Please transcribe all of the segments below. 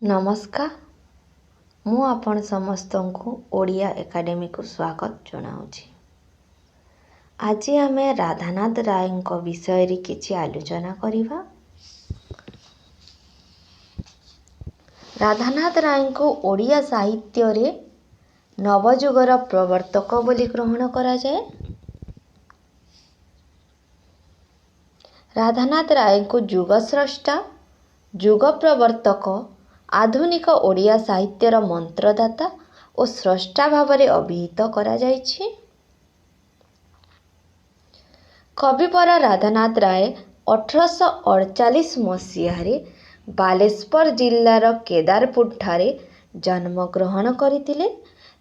नमस्कार मु आपण समस्त को ओडिया एकेडमी को स्वागत जनाऊँगी। आज आम राधानाथ राय विषय रे किछि आलोचना करिबा। राधानाथ राय को ओडिया साहित्य रे नवजुगर प्रवर्तक बोली ग्रहण करा जाए। राधानाथ राय को युगस्रष्टा युग प्रवर्तक आधुनिक ओडिया साहित्यर मंत्रदाता और स्रष्टा भावरे अभिहित करा जायछि। कविवर राधानाथ राय 1848 मसीह बालेश्वर जिल्लार केदारपुर ठारे जन्म ग्रहण करथिले।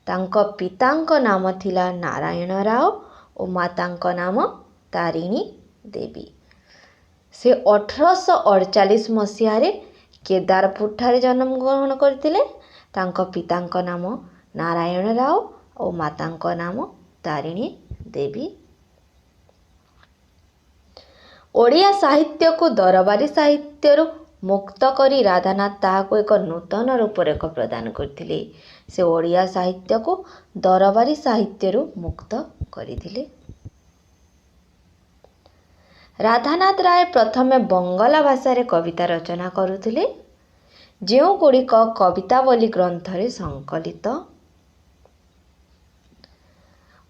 तांको पितांको नाम थिला नारायण राव और मातांको नाम तारिणी देवी। से 1848 मसीह केदारपुर ठारे जन्म ग्रहण करथिले। तांको पितांको नाम नारायण राव और मातांको नाम तारिणी देवी। ओडिया साहित्य को दरबारी साहित्य मुक्त करी राधानाथ ताहाको एक नूतन रूपरेख प्रदान करथिले। से ओडिया साहित्य को दरबारी साहित्य मुक्त करथिले। राधानाथ राय प्रथमे बंगला भाषा रे कविता रचना करुथिले, जो गुड़िक कवितावली ग्रंथ रे संकलित।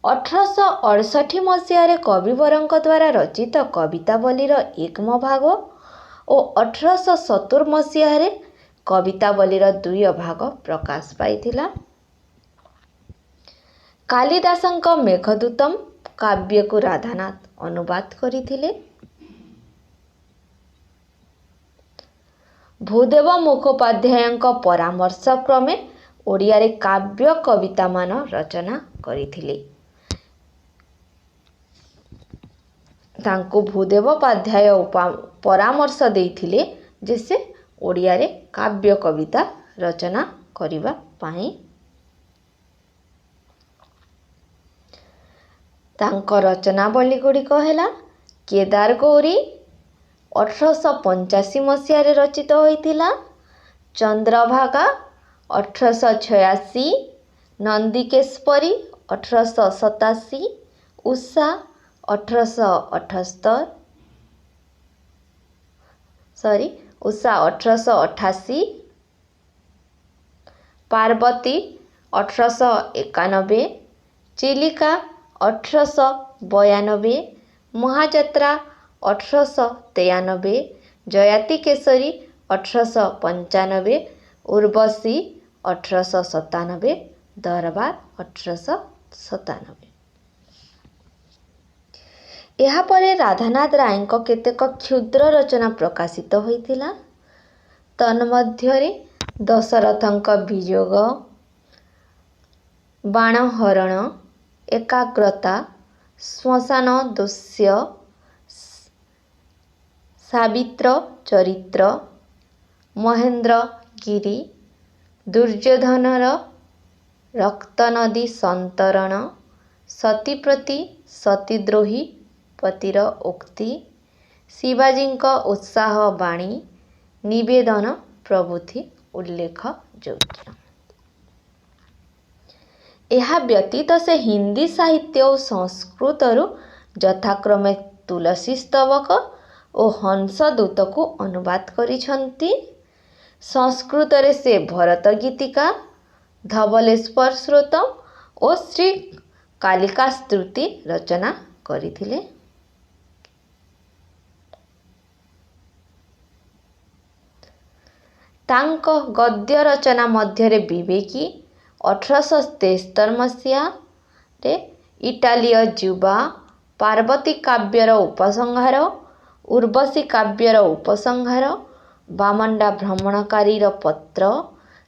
1868 मसीह कविवरंक द्वारा रचित कवितावलीर एकम भाग और 1870 मसीह कवितावलीर 2 भाग प्रकाश पाइथिला। कालिदासंक मेघदूतम काव्य को राधानाथ अनुवाद करिथिले। भूदेव मुखोपाध्याय परामर्श क्रमे ओडिया रे काव्य कविता मान रचना करिथिले। तांको भूदेव उपाध्याय परामर्श देइथिले जे से ओडिया रे काव्य कविता रचना करिबा पाई। तांको रचनावली गुड़िक है केदार गौरी 1885 मसीह रचित होइथिला, चंद्रभागा 1886, नंदिकेश्वरी 1887, उषा 1888, पार्वती 1891, चिलिका 1892, महाजात्रा 1893, जयाति केसरी 1895, उर्वशी 1897, दरबार 1897। यहाँ पर राधानाथ राय केतेक क्षुद्र रचना प्रकाशित होइथिला। तन्मध्यरे दशरथंक वियोग, बाणहरण, एकाग्रता, श्मशान दृश्य, सावित्र चरित्र, महेंद्रगिरी, दुर्योधनर रक्तनदी संतरण, सतीप्रति सतीद्रोही पतिर उक्ति, शिवाजींक उत्साह बाणी, निवेदन प्रभृति उल्लेख योग्य। यह व्यतीत से हिंदी साहित्य और संस्कृत यथाक्रमे तुलसी स्तवक और हंसदूत को अनुवाद करिछंती। संस्कृत रे से भरत गीतिका, धवलेश्वर श्रोतम और श्री कालिका स्तुति रचना करिथिले। तांको गद्य रचना मध्यरे विवेकी 1873 मसीहा रे, इटालीय युवा, पार्वती काव्यर उपसंहार, उर्वशी काव्यर उपसंहार, बामंडा भ्रमणकारी पत्र,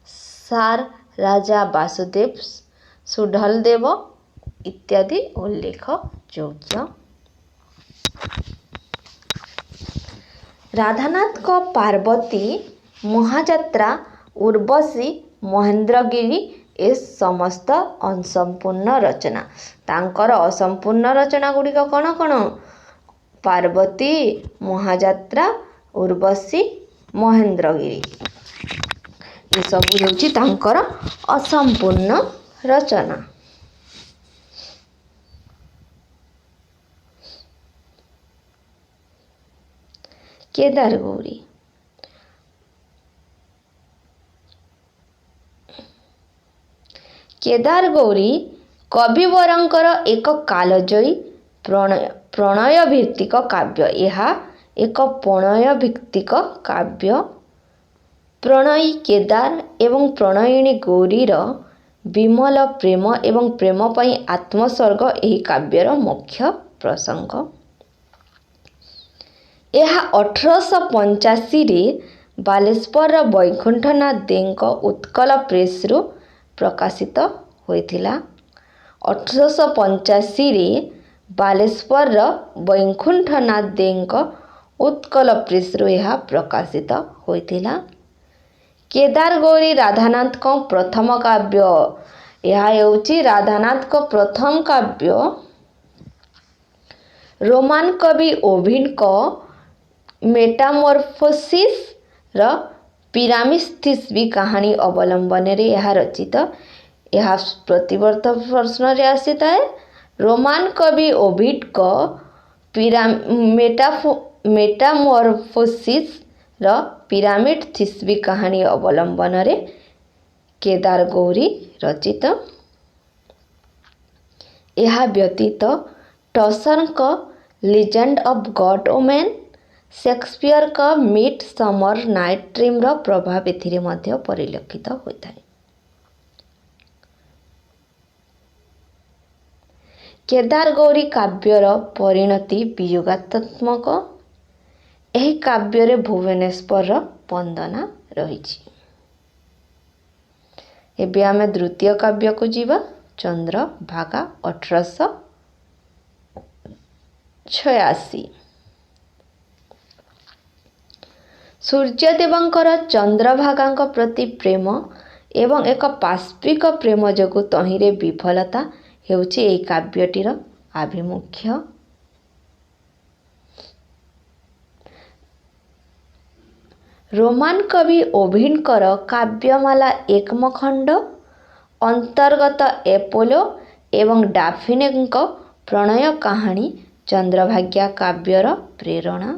सार राजा वासुदेव सुढलदेव इत्यादि उल्लेख योग्य। राधानाथ को पार्वती, महाजात्रा, उर्वशी, महेंद्रगिरी ए समस्त असंपूर्ण रचना। तांकर असंपूर्ण रचना गुड़िक कौन कौन? पार्वती, महाजात्रा, उर्वशी, महेंद्रगिरी। ଏସବୁ ହେଉଛି ତାଙ୍କର ଅସମ୍ପୂର୍ଣ୍ଣ ରଚନା। କେଦାରଗୌରୀ। କେଦାରଗୌରୀ କବିବରଙ୍କର ଏକ କାଳଜୟୀ ପ୍ରଣୟ ଭିତ୍ତିକ କାବ୍ୟ। ଏହା ଏକ ପ୍ରଣୟ ଭିତ୍ତିକ କାବ୍ୟ। ପ୍ରଣୟୀ କେଦାର ଏବଂ ପ୍ରଣୟିନୀ ଗୌରୀର ବିମଳ ପ୍ରେମ ଏବଂ ପ୍ରେମ ପାଇଁ ଆତ୍ମୋତ୍ସର୍ଗ ଏହି କାବ୍ୟର ମୁଖ୍ୟ ପ୍ରସଙ୍ଗ। ଏହା 1885ରେ ବାଲେଶ୍ୱରର ବୈକୁଣ୍ଠନାଥ ଦେଙ୍କ ଉତ୍କଳ ପ୍ରେସରୁ ପ୍ରକାଶିତ ହୋଇଥିଲା। 1885ରେ ବାଲେଶ୍ୱରର ବୈକୁଣ୍ଠନାଥ ଦେଙ୍କ ଉତ୍କଳ ପ୍ରେସରୁ ଏହା ପ୍ରକାଶିତ ହୋଇଥିଲା। କେଦାରଗୌରୀ ରାଧାନାଥଙ୍କ ପ୍ରଥମ କାବ୍ୟ। ଏହା ହେଉଛି ରାଧାନାଥଙ୍କ ପ୍ରଥମ କାବ୍ୟ। ରୋମାନ କବି ଓଭିଡଙ୍କ ମେଟାମର୍ଫୋସିସର ପିରାମିସ୍ ଥିସ୍ବି କାହାଣୀ ଅବଲମ୍ବନରେ ଏହା ରଚିତ। ଏହା ପ୍ରତିବର୍ଷ ପ୍ରଶ୍ନରେ ଆସିଥାଏ। ରୋମାନ କବି ଓଭିଡଙ୍କ ମେଟାମର୍ଫୋସିସର ପିରାମିଡ୍ ଥିସ୍ବି କାହାଣୀ ଅବଲମ୍ବନରେ କେଦାରଗୌରୀ ରଚିତ। ଏହା ବ୍ୟତୀତ ଟସରଙ୍କ ଲିଜେଣ୍ଡ ଅଫ୍ ଗଡ୍ ଓମେନ୍, ସେକ୍ସପିୟରଙ୍କ ମିଡ୍ ସମର ନାଇଟ୍ ଡ୍ରିମ୍ର ପ୍ରଭାବ ଏଥିରେ ମଧ୍ୟ ପରିଲକ୍ଷିତ ହୋଇଥାଏ। କେଦାରଗୌରୀ କାବ୍ୟର ପରିଣତି ବିଯୋଗାତ୍ମକ। ଏହି କାବ୍ୟରେ ଭୁବନେଶ୍ୱରର ବନ୍ଦନା ରହିଛି। ଏବେ ଆମେ ଦ୍ୱିତୀୟ କାବ୍ୟକୁ ଯିବା। ଚନ୍ଦ୍ରଭାଗା 1886। ସୂର୍ଯ୍ୟଦେବଙ୍କର ଚନ୍ଦ୍ରଭାଗାଙ୍କ ପ୍ରତି ପ୍ରେମ ଏବଂ ଏକ ପାଶବିକ ପ୍ରେମ ଯୋଗୁଁ ତହିଁରେ ବିଫଳତା ହେଉଛି ଏହି କାବ୍ୟଟିର ଆଭିମୁଖ୍ୟ। ରୋମାନ କବି ଓଭିଡଙ୍କର କାବ୍ୟମାଲା ଏକମ ଖଣ୍ଡ ଅନ୍ତର୍ଗତ ଏପୋଲୋ ଏବଂ ଡାଫିନେଙ୍କ ପ୍ରଣୟ କାହାଣୀ ଚନ୍ଦ୍ରଭାଗା କାବ୍ୟର ପ୍ରେରଣା।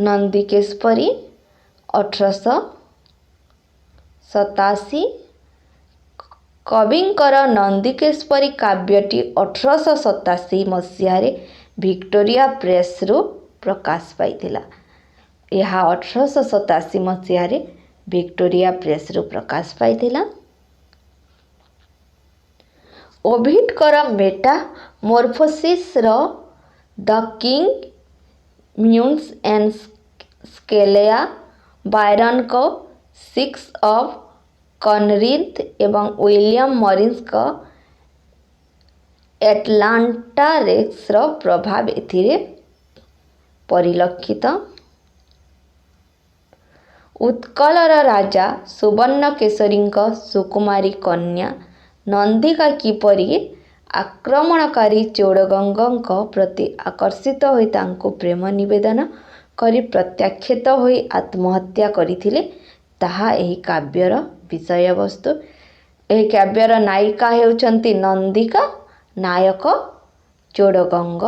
ନନ୍ଦିକେଶ୍ୱରୀ 1887। କବିଙ୍କର ନନ୍ଦିକେଶ୍ୱରୀ କାବ୍ୟଟି 1887 ମସିହାରେ ଭିକ୍ଟୋରିଆ ପ୍ରେସରୁ ପ୍ରକାଶ ପାଇଥିଲା। ଏହା 1887 ମସିହାରେ ଭିକ୍ଟୋରିଆ ପ୍ରେସରୁ ପ୍ରକାଶ ପାଇଥିଲା। ଓଭିଡଙ୍କର ମେଟାମର୍ଫୋସିସର the king Minos and Scylla, ବାୟରନଙ୍କ ସିକ୍ସ ଅଫ୍ କନରିନ୍ଥ ଏବଂ ୱିଲିୟମ ମରିସଙ୍କ ଏଟଲାଣ୍ଟାରେସର ପ୍ରଭାବ ଏଥିରେ ପରିଲକ୍ଷିତ। ଉତ୍କଳର ରାଜା ସୁବର୍ଣ୍ଣକେଶରୀଙ୍କ ସୁକୁମାରୀ କନ୍ୟା ନନ୍ଦିକା କିପରି ଆକ୍ରମଣକାରୀ ଚୋଡ଼ଗଙ୍ଗଙ୍କ ପ୍ରତି ଆକର୍ଷିତ ହୋଇ ତାଙ୍କୁ ପ୍ରେମ ନିବେଦନ କରି ପ୍ରତ୍ୟାଖ୍ୟାତ ହୋଇ ଆତ୍ମହତ୍ୟା କରିଥିଲେ, ତାହା ଏହି କାବ୍ୟର ବିଷୟବସ୍ତୁ। ଏହି କାବ୍ୟର ନାୟିକା ହେଉଛନ୍ତି ନନ୍ଦିକା, ନାୟକ ଚୋଡ଼ଗଙ୍ଗ।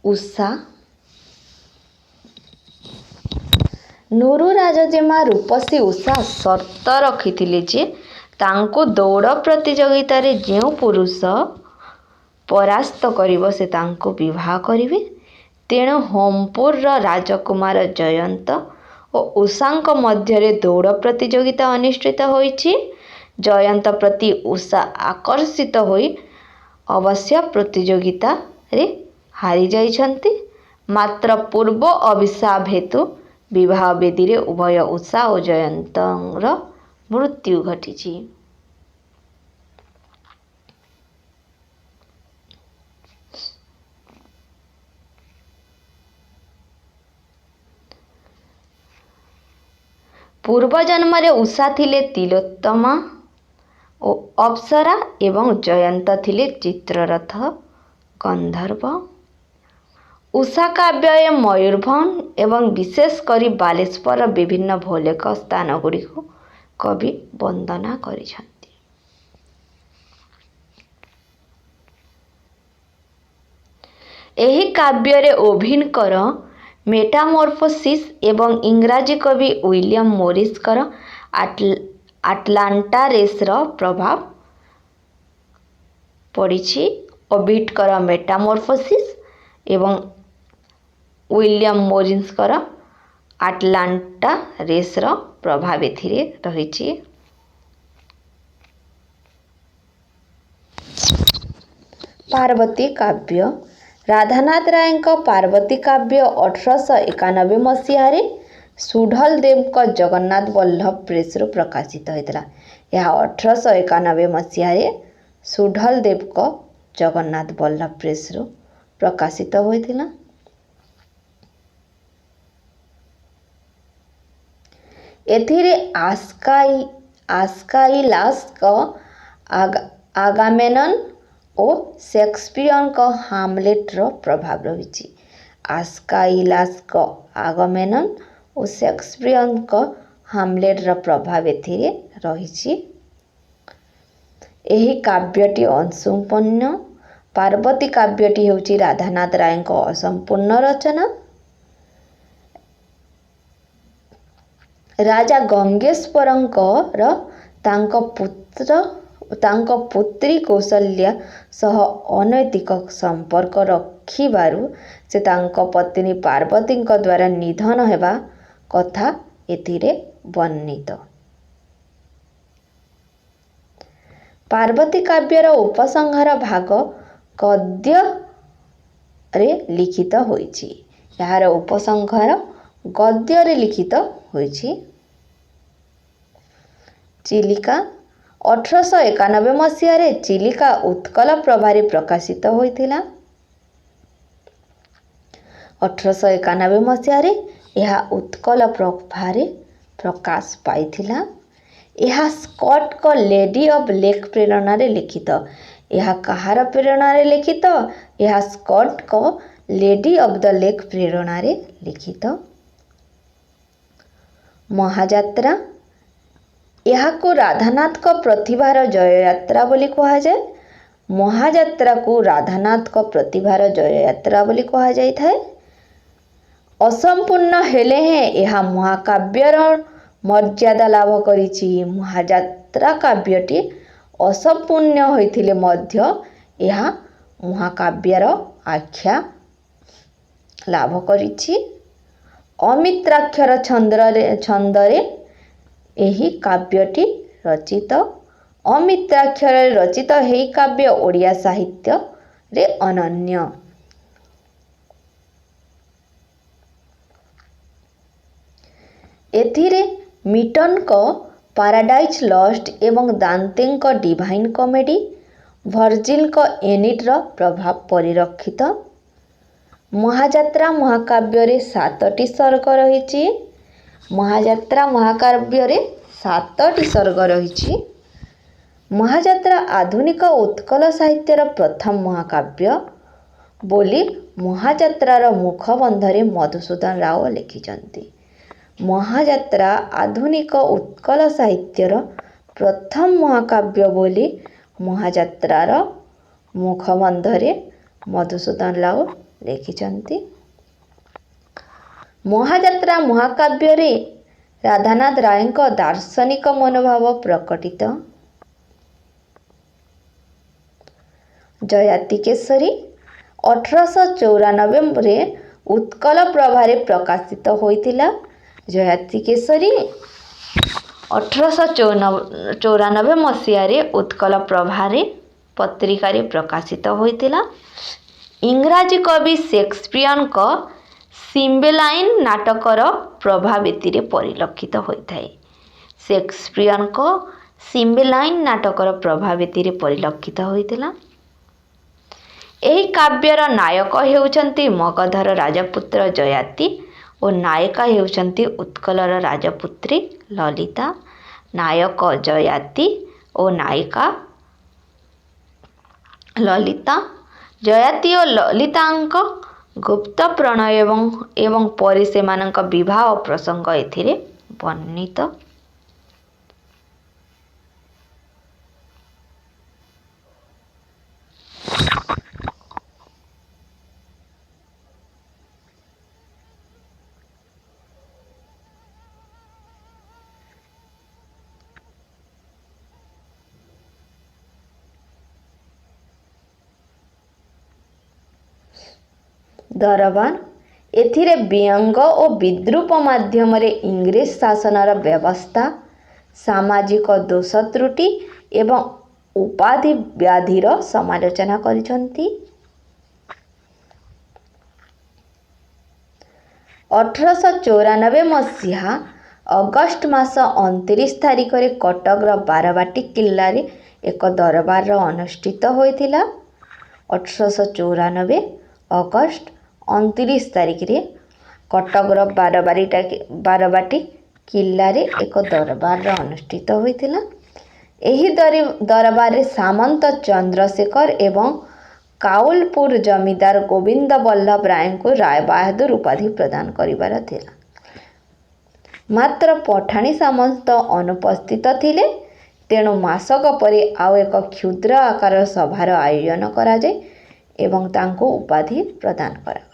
ଉଷା। ନୁରୁ ରାଜଜେମା ରୂପସୀ ଉଷା ସର୍ତ୍ତ ରଖିଥିଲେ ଯେ ତାଙ୍କୁ ଦୌଡ଼ ପ୍ରତିଯୋଗିତାରେ ଯେଉଁ ପୁରୁଷ ପରାସ୍ତ କରିବ ସେ ତାଙ୍କୁ ବିବାହ କରିବେ। ତେଣୁ ହୋମପୁରର ରାଜକୁମାର ଜୟନ୍ତ ଓ ଉଷାଙ୍କ ମଧ୍ୟରେ ଦୌଡ଼ ପ୍ରତିଯୋଗିତା ଅନୁଷ୍ଠିତ ହୋଇଛି। ଜୟନ୍ତ ପ୍ରତି ଉଷା ଆକର୍ଷିତ ହୋଇ ଅବଶ୍ୟ ପ୍ରତିଯୋଗିତାରେ ହାରିଯାଇଛନ୍ତି। ମାତ୍ର ପୂର୍ବ ଅଭିଶାପ ହେତୁ ବିବାହ ବେଦୀରେ ଉଭୟ ଉଷା ଓ ଜୟନ୍ତର ମୃତ୍ୟୁ ଘଟିଛି। ପୂର୍ବ ଜନ୍ମରେ ଉଷା ଥିଲେ ତିଲୋତ୍ତମା ଓ ଅପ୍ସରା ଏବଂ ଜୟନ୍ତ ଥିଲେ ଚିତ୍ରରଥ ଗନ୍ଧର୍ବ। ଉଷା କାବ୍ୟରେ ମୟୂରଭଞ୍ଜ ଏବଂ ବିଶେଷ କରି ବାଲେଶ୍ୱରର ବିଭିନ୍ନ ଭୌଗୋଳିକ ସ୍ଥାନ ଗୁଡ଼ିକୁ କବି ବର୍ଣ୍ଣନା କରିଛନ୍ତି। ଏହି କାବ୍ୟରେ ଓଭିଡଙ୍କର ମେଟାମର୍ଫୋସିସ୍ ଏବଂ ଇଂରାଜୀ କବି ୱିଲିୟମ୍ ମୋରିସଙ୍କର ଆଟଲାଣ୍ଟା ରେସ୍ର ପ୍ରଭାବ ପଡ଼ିଛି। ଓଭିଡଙ୍କର ମେଟାମର୍ଫୋସିସ୍ ଏବଂ ୱିଲିୟମ୍ ମୋରିସଙ୍କର ଆଟଲାଣ୍ଟା ରେସ୍ର ପ୍ରଭାବ ଏଥିରେ ରହିଛି। ପାର୍ବତୀ କାବ୍ୟ। ରାଧାନାଥ ରାୟଙ୍କ ପାର୍ବତୀ କାବ୍ୟ 1891 ମସିହାରେ ସୁଢଳଦେବଙ୍କ ଜଗନ୍ନାଥ ବଲ୍ଲଭ ପ୍ରେସରୁ ପ୍ରକାଶିତ ହୋଇଥିଲା। ଏହା 1891 ମସିହାରେ ସୁଢଳଦେବଙ୍କ ଜଗନ୍ନାଥ ବଲ୍ଲଭ ପ୍ରେସରୁ ପ୍ରକାଶିତ ହୋଇଥିଲା। ଏଥିରେ ଆସ୍କାଇଲାସଙ୍କ ଆଗାମେମ୍ନନ୍ ଓ ସେକ୍ସପିୟରଙ୍କ ହାମଲେଟର ପ୍ରଭାବ ରହିଛି। ଆସ୍କାଇଲାସଙ୍କ ଆଗାମେମ୍ନନ୍ ଓ ସେକ୍ସପିୟରଙ୍କ ହାମଲେଟର ପ୍ରଭାବ ଏଥିରେ ରହିଛି। ଏହି କାବ୍ୟଟି ଅସମ୍ପୂର୍ଣ୍ଣ। ପାର୍ବତୀ କାବ୍ୟଟି ହେଉଛି ରାଧାନାଥ ରାୟଙ୍କ ଅସମ୍ପୂର୍ଣ୍ଣ ରଚନା। ରାଜା ଗଙ୍ଗେଶ୍ୱରଙ୍କର ତାଙ୍କ ପୁତ୍ରୀ କୌଶଲ୍ୟା ସହ ଅନୈତିକ ସମ୍ପର୍କ ରଖିବାରୁ ସେ ତାଙ୍କ ପତ୍ନୀ ପାର୍ବତୀଙ୍କ ଦ୍ୱାରା ନିଧନ ହେବା କଥା ଏଥିରେ ବର୍ଣ୍ଣିତ। ପାର୍ବତୀ କାବ୍ୟର ଉପସଂହାର ଭାଗ ଗଦ୍ୟରେ ଲିଖିତ ହୋଇଛି। ଏହାର ଉପସଂହାର ଗଦ୍ୟରେ ଲିଖିତ ହୋଇଛି। ଚିଲିକା। 1891 ମସିହାରେ ଚିଲିକା ଉତ୍କଳ ପ୍ରଭାରେ ପ୍ରକାଶିତ ହୋଇଥିଲା। 1891 ମସିହାରେ ଏହା ଉତ୍କଳ ପ୍ରଭାରେ ପ୍ରକାଶ ପାଇଥିଲା। ଏହା ସ୍କଟଙ୍କ ଲେଡି ଅଫ୍ ଲେକ୍ ପ୍ରେରଣାରେ ଲିଖିତ। ଏହା କାହାର ପ୍ରେରଣାରେ ଲିଖିତ? ଏହା ସ୍କଟଙ୍କ ଲେଡି ଅଫ୍ ଦ ଲେକ୍ ପ୍ରେରଣାରେ ଲିଖିତ। ମହାଯାତ୍ରା। ଏହାକୁ ରାଧାନାଥଙ୍କ ପ୍ରତିଭାର ଜୟଯାତ୍ରା ବୋଲି କୁହାଯାଏ। ମହାଯାତ୍ରାକୁ ରାଧାନାଥଙ୍କ ପ୍ରତିଭାର ଜୟଯାତ୍ରା ବୋଲି କୁହାଯାଇଥାଏ। ଅସମ୍ପୂର୍ଣ୍ଣ ହେଲେ ହେଁ ଏହା ମହାକାବ୍ୟର ମର୍ଯ୍ୟାଦା ଲାଭ କରିଛି। ମହାଯାତ୍ରା କାବ୍ୟଟି ଅସମ୍ପୂର୍ଣ୍ଣ ହୋଇଥିଲେ ମଧ୍ୟ ଏହା ମହାକାବ୍ୟର ଆଖ୍ୟା ଲାଭ କରିଛି। ଅମିତ୍ରାକ୍ଷର ଛନ୍ଦରେ ଏହି କାବ୍ୟଟି ରଚିତ। ଅମିତ୍ରାକ୍ଷରରେ ରଚିତ ଏହି କାବ୍ୟ ଓଡ଼ିଆ ସାହିତ୍ୟରେ ଅନନ୍ୟ। ଏଥିରେ ମିଟନଙ୍କ ପାରାଡାଇଜ୍ ଲଷ୍ଟ ଏବଂ ଦାନ୍ତେଙ୍କ ଡିଭାଇନ୍ କମେଡି, ଭର୍ଜିଲଙ୍କ ଏନିଡ୍ର ପ୍ରଭାବ ପରିଲକ୍ଷିତ। ମହାଯାତ୍ରା ମହାକାବ୍ୟରେ 7ଟି ସର୍ଗ ରହିଛି। ମହାଯାତ୍ରା ମହାକାବ୍ୟରେ 7ଟି ସର୍ଗ ରହିଛି। ମହାଯାତ୍ରା ଆଧୁନିକ ଉତ୍କଳ ସାହିତ୍ୟର ପ୍ରଥମ ମହାକାବ୍ୟ ବୋଲି ମହାଯାତ୍ରାର ମୁଖବନ୍ଧରେ ମଧୁସୂଦନ ରାଓ ଲେଖିଛନ୍ତି। ମହାଯାତ୍ରା ଆଧୁନିକ ଉତ୍କଳ ସାହିତ୍ୟର ପ୍ରଥମ ମହାକାବ୍ୟ ବୋଲି ମହାଯାତ୍ରାର ମୁଖବନ୍ଧରେ ମଧୁସୂଦନ ରାଓ ଲେଖିଛନ୍ତି। ମହାଯାତ୍ରା ମହାକାବ୍ୟରେ ରାଧାନାଥ ରାୟଙ୍କ ଦାର୍ଶନିକ ମନୋଭାବ ପ୍ରକଟିତ। ଜୟାତି କେଶରୀ। 1894ରେ ଉତ୍କଳ ପ୍ରଭାରେ ପ୍ରକାଶିତ ହୋଇଥିଲା। ଜୟାତି କେଶରୀ 1894 ମସିହାରେ ଉତ୍କଳ ପ୍ରଭାରେ ପତ୍ରିକାରେ ପ୍ରକାଶିତ ହୋଇଥିଲା। ଇଂରାଜୀ କବି ସେକ୍ସପିୟରଙ୍କ ସିମ୍ବେଲାଇନ୍ ନାଟକର ପ୍ରଭାବ ଏଥିରେ ପରିଲକ୍ଷିତ ହୋଇଥାଏ। ସେକ୍ସପିୟରଙ୍କ ସିମ୍ବେଲାଇନ୍ ନାଟକର ପ୍ରଭାବ ଏଥିରେ ପରିଲକ୍ଷିତ ହୋଇଥିଲା। ଏହି କାବ୍ୟର ନାୟକ ହେଉଛନ୍ତି ମଗଧର ରାଜପୁତ୍ର ଜୟାତି ଓ ନାୟିକା ହେଉଛନ୍ତି ଉତ୍କଳର ରାଜପୁତ୍ରୀ ଲଳିତା, ନାୟକ ଜୟାତି ଓ ନାୟିକା ଲଳିତା। ଜୟାତି ଓ ଲଳିତାଙ୍କ ଗୁପ୍ତ ପ୍ରଣୟ ଏବଂ ପରେ ସେମାନଙ୍କ ବିବାହ ପ୍ରସଙ୍ଗ ଏଥିରେ ବର୍ଣ୍ଣିତ। ଦରବାର ଏଥିରେ ବ୍ୟଙ୍ଗ ଓ ବିଦ୍ରୂପ ମାଧ୍ୟମରେ ଇଂରେଜ ଶାସନର ବ୍ୟବସ୍ଥା, ସାମାଜିକ ଦୋଷ ତ୍ରୁଟି ଏବଂ ଉପାଧି ବ୍ୟାଧିର ସମାଲୋଚନା କରିଛନ୍ତି। 1894 ମସିହା ଅଗଷ୍ଟ ମାସ 29 ତାରିଖରେ କଟକର ବାରବାଟୀ କିଲ୍ଲାରେ ଏକ ଦରବାର ଅନୁଷ୍ଠିତ ହୋଇଥିଲା। 1894 ଅଗଷ୍ଟ 29 ତାରିଖରେ କଟକର ବାରବାଟୀ କିଲ୍ଲାରେ ଏକ ଦରବାର ଅନୁଷ୍ଠିତ ହୋଇଥିଲା। ଏହି ଦରବାରରେ ସାମନ୍ତ ଚନ୍ଦ୍ରଶେଖର ଏବଂ କାଉଲପୁର ଜମିଦାର ଗୋବିନ୍ଦ ବଲ୍ଲଭ ରାୟଙ୍କୁ ରାୟବାହାଦୁର ଉପାଧି ପ୍ରଦାନ କରିବାର ଥିଲା। ମାତ୍ର ପଠାଣି ସାମନ୍ତ ଅନୁପସ୍ଥିତ ଥିଲେ, ତେଣୁ ମାସକ ପରେ ଆଉ ଏକ କ୍ଷୁଦ୍ର ଆକାରର ସଭାର ଆୟୋଜନ କରାଯାଇ ଏବଂ ତାଙ୍କୁ ଉପାଧି ପ୍ରଦାନ କରାଗଲା।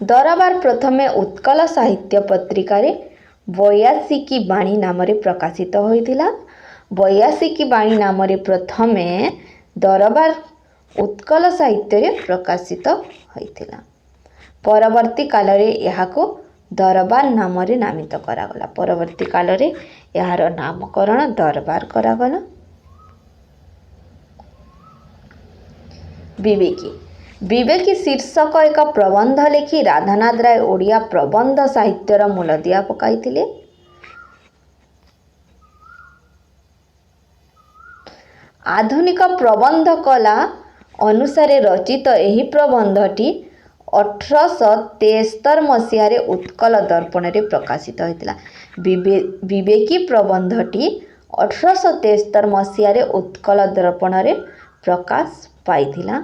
ଦରବାର ପ୍ରଥମେ ଉତ୍କଳ ସାହିତ୍ୟ ପତ୍ରିକାରେ ବୈୟାସିକୀ ବାଣୀ ନାମରେ ପ୍ରକାଶିତ ହୋଇଥିଲା। ବୈୟାସିକୀ ବାଣୀ ନାମରେ ପ୍ରଥମେ ଦରବାର ଉତ୍କଳ ସାହିତ୍ୟରେ ପ୍ରକାଶିତ ହୋଇଥିଲା। ପରବର୍ତ୍ତୀ କାଳରେ ଏହାକୁ ଦରବାର ନାମରେ ନାମିତ କରାଗଲା। ପରବର୍ତ୍ତୀ କାଳରେ ଏହାର ନାମକରଣ ଦରବାର କରାଗଲା। ବିବେକୀ ଶୀର୍ଷକ ଏକ ପ୍ରବନ୍ଧ ଲେଖି ରାଧାନାଥ ରାୟ ଓଡ଼ିଆ ପ୍ରବନ୍ଧ ସାହିତ୍ୟର ମୂଳଦୁଆ ପକାଇଥିଲେ। ଆଧୁନିକ ପ୍ରବନ୍ଧ କଳା ଅନୁସାରେ ରଚିତ ଏହି ପ୍ରବନ୍ଧଟି 1873 ମସିହାରେ ଉତ୍କଳ ଦର୍ପଣରେ ପ୍ରକାଶିତ ହୋଇଥିଲା। ବିବେକୀ ପ୍ରବନ୍ଧଟି 1873 ମସିହାରେ ଉତ୍କଳ ଦର୍ପଣରେ ପ୍ରକାଶ ପାଇଥିଲା।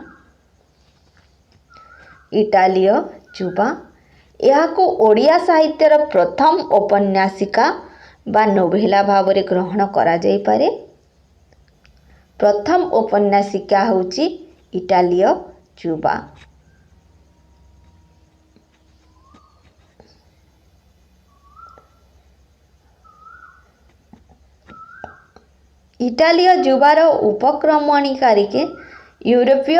ଇଟାଲୀୟ ଯୁବା ଏହାକୁ ଓଡ଼ିଆ ସାହିତ୍ୟର ପ୍ରଥମ ଔପନ୍ୟାସିକା ବା ନୋଭେଲା ଭାବରେ ଗ୍ରହଣ କରାଯାଇପାରେ। ପ୍ରଥମ ଔପନ୍ୟାସିକା ହେଉଛି ଇଟାଲୀୟ ଯୁବା। ଇଟାଲୀୟ ଯୁବାର ଉପକ୍ରମଣିକାରୀରେ ୟୁରୋପୀୟ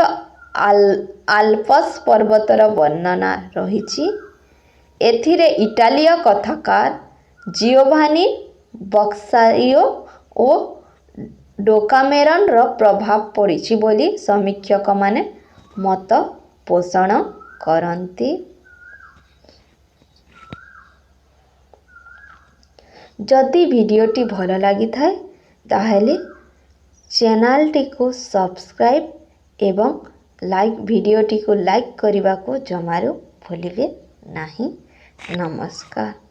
ଆଲ୍ପସ ପର୍ବତର ବର୍ଣ୍ଣନା ରହିଛି। ଏଥିରେ ଇଟାଲୀୟ କଥାକାର ଜିଓଭାନି ବସ୍କାଇଓ ଓ ଡେକାମେରନ୍‌ର ପ୍ରଭାବ ପଡ଼ିଛି ବୋଲି ସମୀକ୍ଷକମାନେ ମତ ପୋଷଣ କରନ୍ତି। ଯଦି ଭିଡ଼ିଓଟି ଭଲ ଲାଗିଥାଏ ତାହେଲେ ଚ୍ୟାନେଲଟିକୁ ସବସ୍କ୍ରାଇବ୍ ଏବଂ ଭିଡ଼ିଓଟିକୁ ଲାଇକ୍ କରିବାକୁ ଜମାରୁ ଭୁଲିବେ ନାହିଁ। ନମସ୍କାର।